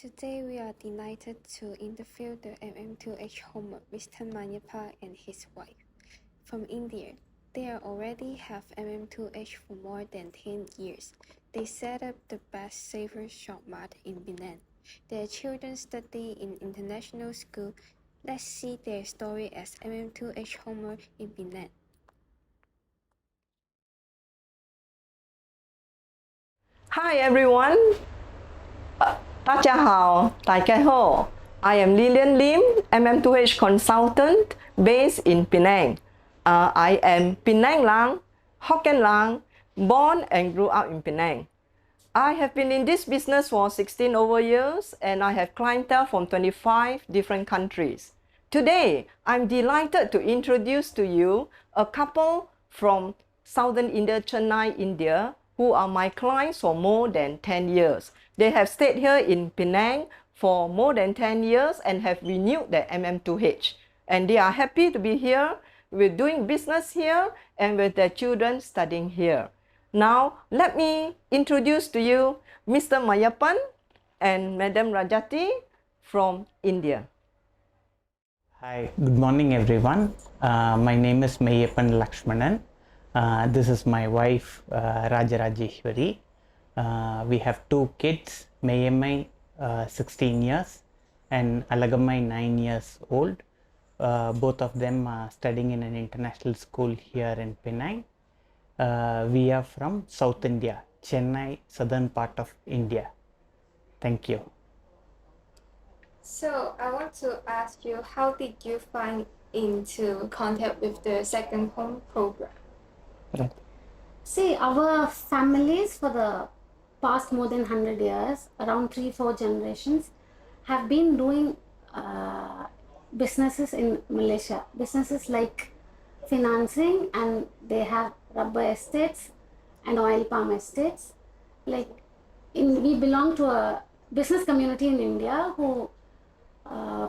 Today we are delighted to interview the MM2H homer, Mr. Mayappa and his wife. From India, they already have MM2H for more than 10 years. They set up the best saver shop mart in Penang. Their children study in international school. Let's see their story as MM2H homer in Penang. Hi everyone. 大家好，大家好。I am Lilian Lim, MM2H consultant based in Penang. I am Penang Lang, Hokkien Lang, born and grew up in Penang. I have been in this business for 16 over years and I have clientele from 25 different countries. Today, I'm delighted to introduce to you a couple from Southern India, Chennai, India, who are my clients for more than 10 years. They have stayed here in Penang for more than 10 years and have renewed their MM2H. And they are happy to be here. We're doing business here and with their children studying here. Now, let me introduce to you Mr. Mayappan and Madam Rajati from India. Hi, good morning everyone. My name is Mayappan Lakshmanan. This is my wife Rajarajeshwari. We have two kids, Mayamai 16 years and Alagamai 9 years old. Both of them are studying in an international school here in Penang. We are from South India, Chennai, southern part of India. Thank you. So I want to ask you, how did you find into contact with the second home program? See, our families for the past more than 100 years, around 3-4 generations, have been doing businesses in Malaysia. Businesses like financing, and they have rubber estates and oil palm estates. We belong to a business community in India who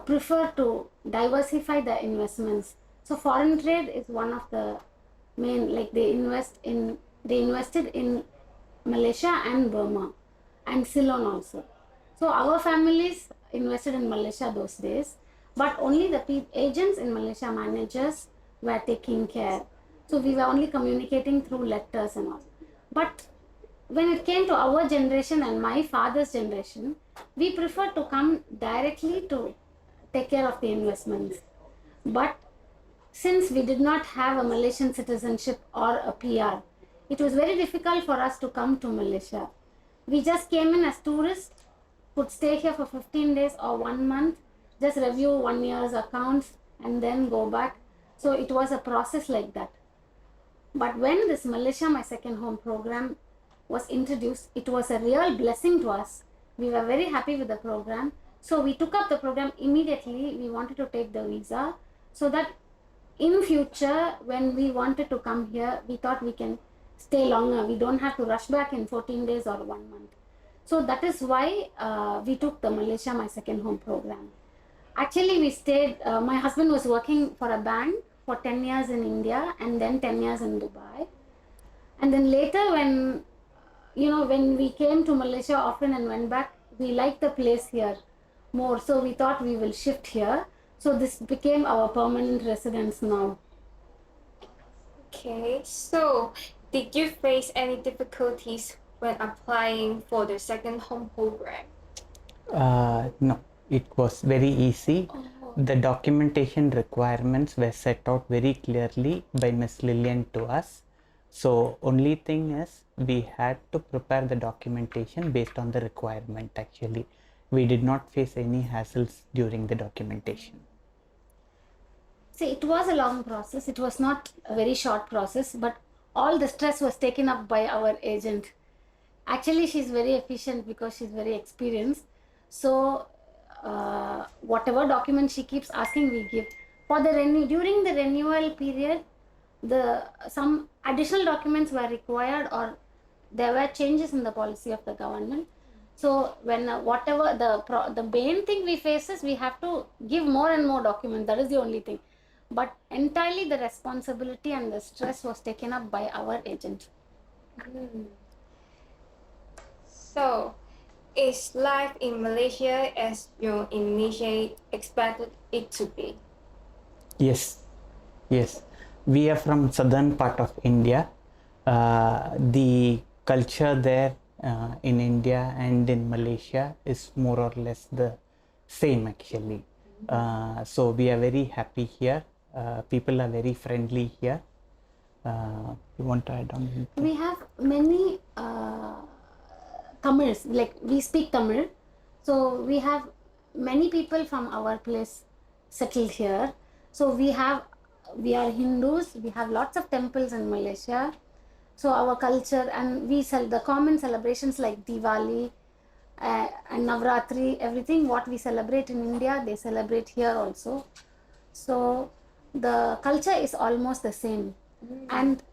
prefer to diversify their investments. So foreign trade is one of the main, they invested in Malaysia and Burma and Ceylon also. So our families invested in Malaysia those days, but only the agents in Malaysia, managers, were taking care. So we were only communicating through letters and all. But when it came to our generation and my father's generation, we preferred to come directly to take care of the investments. But since we did not have a Malaysian citizenship or a PR, it was very difficult for us to come to Malaysia. We just came in as tourists, could stay here for 15 days or 1 month, just review 1 year's accounts and then go back. So it was a process like that. But when this Malaysia My Second Home program was introduced, it was a real blessing to us. We were very happy with the program. So we took up the program immediately. We wanted to take the visa so that in future, when we wanted to come here, we thought we can stay longer. We don't have to rush back in 14 days or 1 month. So that is why we took the Malaysia My Second Home program. Actually, we stayed, my husband was working for a bank for 10 years in India and then 10 years in Dubai. And then later when we came to Malaysia often and went back, we liked the place here more. So we thought we will shift here. So this became our permanent residence now. Okay, so did you face any difficulties when applying for the second home program? No, it was very easy. The documentation requirements were set out very clearly by Ms. Lillian to us. So only thing is we had to prepare the documentation based on the requirement actually. We did not face any hassles during the documentation. See, it was a long process. It was not a very short process, but all the stress was taken up by our agent. Actually, she's very efficient because she's very experienced. So whatever document she keeps asking, we give. During the renewal period, some additional documents were required, or there were changes in the policy of the government. So when whatever the main thing we face is we have to give more and more documents. That is the only thing. But entirely the responsibility and the stress was taken up by our agent. So Is life in Malaysia as you initially expected it to be? Yes, yes. We are from southern part of India. The culture there in India and in Malaysia is more or less the same actually. So we are very happy here. People are very friendly here. You want to add on? We have many Tamils, like we speak Tamil. So we have many people from our place settled here. So we are Hindus, we have lots of temples in Malaysia. So our culture, and the common celebrations like Diwali and Navratri, everything what we celebrate in India, they celebrate here also. So the culture is almost the same. And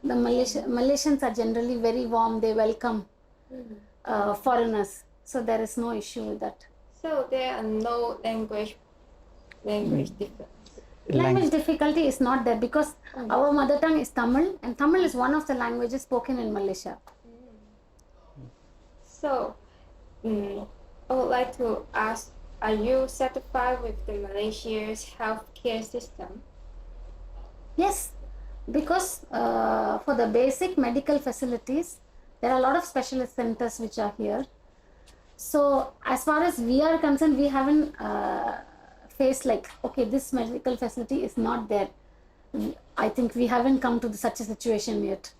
the Malaysians are generally very warm, they welcome foreigners. So there is no issue with that. So there are no language difference. Language difficulty is not there because our mother tongue is Tamil, and Tamil is one of the languages spoken in Malaysia. So, I would like to ask, are you satisfied with the Malaysia's healthcare system? Yes, because for the basic medical facilities, there are a lot of specialist centers which are here. So as far as we are concerned, we haven't faced like, okay, this medical facility is not there. I think we haven't come to such a situation yet.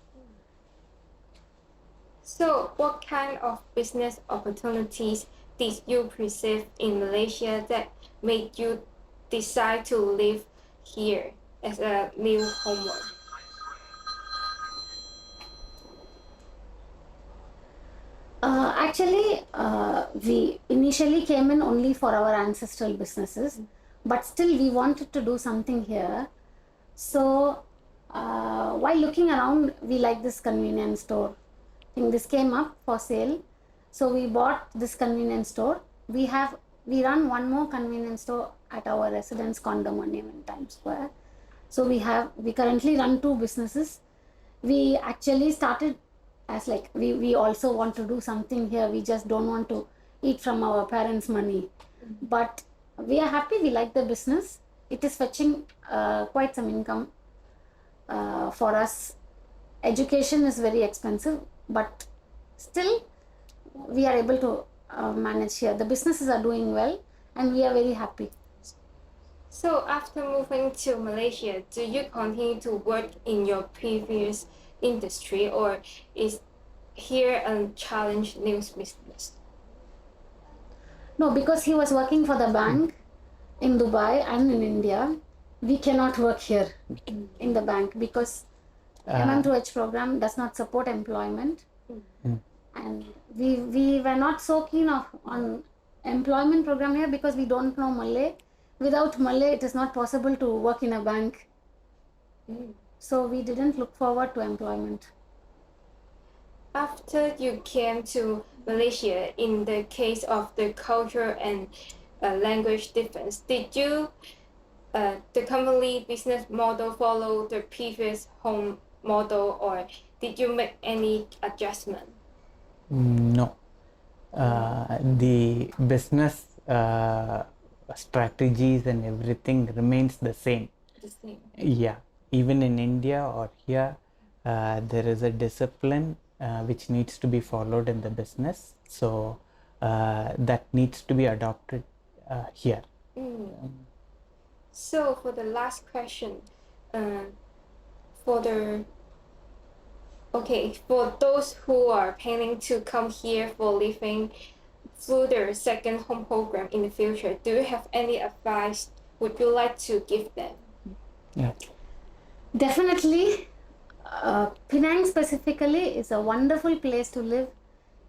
So what kind of business opportunities did you perceive in Malaysia that made you decide to live here as a new homework? Actually, we initially came in only for our ancestral businesses, but still we wanted to do something here. So while looking around, we like this convenience store. I think this came up for sale. So we bought this convenience store. We run one more convenience store at our residence condominium in Times Square. So we currently run 2 businesses. We actually started as like we also want to do something here. We just don't want to eat from our parents' money. But we are happy, we like the business. It is fetching quite some income for us. Education is very expensive, but still we are able to manage here. The businesses are doing well and we are very happy. So after moving to Malaysia, do you continue to work in your previous industry, or is here a challenge new business? No, because he was working for the bank in Dubai and in India. We cannot work here in the bank because MM2H program does not support employment. And we were not so keen on employment program here because we don't know Malay. Without Malay, it is not possible to work in a bank. So we didn't look forward to employment. After you came to Malaysia, in the case of the culture and language difference, did you, the company business model, follow the previous home model, or did you make any adjustment? No. The business strategies and everything remains the same. The same. Yeah. Even in India or here, there is a discipline which needs to be followed in the business. So that needs to be adopted here. So for the last question, for those who are planning to come here for living through their second home program in the future, do you have any advice would you like to give them? Yeah. Definitely, Penang specifically is a wonderful place to live.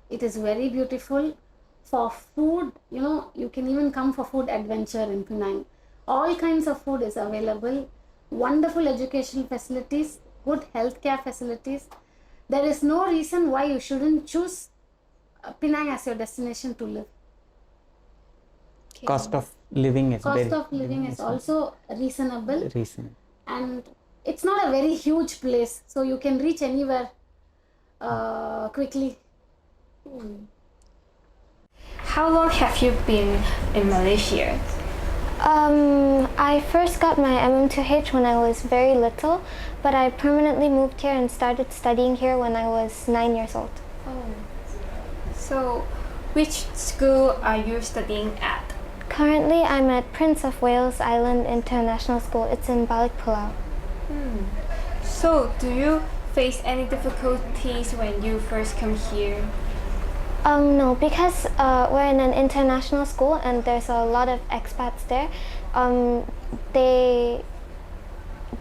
It is very beautiful. For food, you can even come for food adventure in Penang. All kinds of food is available. Wonderful education facilities, good healthcare facilities. There is no reason why you shouldn't choose Penang as your destination to live. Okay. Cost of living is also reasonable. Reasonable. And it's not a very huge place, so you can reach anywhere quickly. how long have you been in Malaysia? I first got my MM2H when I was very little, but I permanently moved here and started studying here when I was 9 years old. Oh. So, which school are you studying at? Currently, I'm at Prince of Wales Island International School. It's in Balik Pulau. So, do you face any difficulties when you first come here? No, because we're in an international school and there's a lot of expats there. They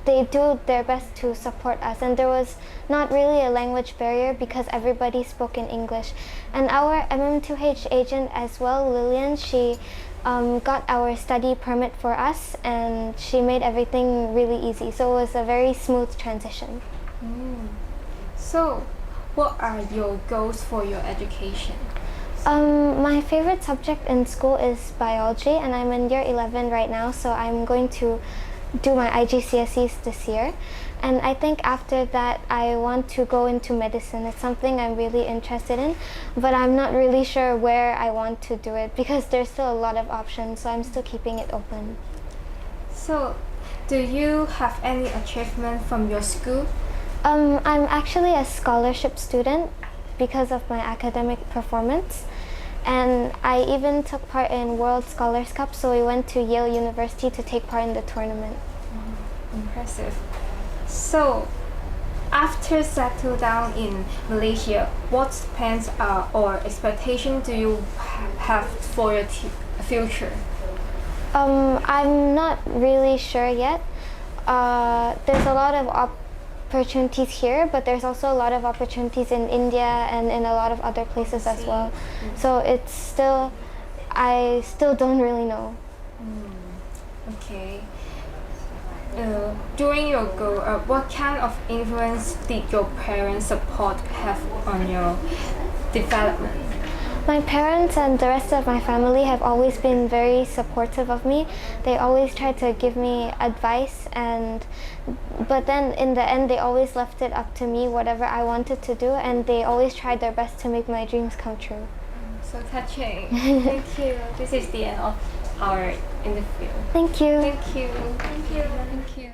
do their best to support us, and there was not really a language barrier because everybody spoke in English. And our MM2H agent as well, Lillian, she got our study permit for us, and she made everything really easy. So it was a very smooth transition. So, what are your goals for your education? My favorite subject in school is biology, and I'm in year 11 right now, so I'm going to do my IGCSEs this year. And I think after that I want to go into medicine. It's something I'm really interested in, but I'm not really sure where I want to do it because there's still a lot of options, so I'm still keeping it open. So, do you have any achievement from your school? I'm actually a scholarship student because of my academic performance, and I even took part in World Scholars Cup, so we went to Yale University to take part in the tournament. Impressive. So, after settle down in Malaysia, what plans or expectation do you have for your future? I'm not really sure yet. There's a lot of opportunities here, but there's also a lot of opportunities in India and in a lot of other places as well. So it's still, I still don't really know. Okay. During your goal, what kind of influence did your parents' support have on your development? My parents and the rest of my family have always been very supportive of me. They always try to give me advice, but then in the end they always left it up to me whatever I wanted to do, and they always tried their best to make my dreams come true. So touching. Thank you. This is the end of our interview. Thank you. Thank you. Thank you. Thank you.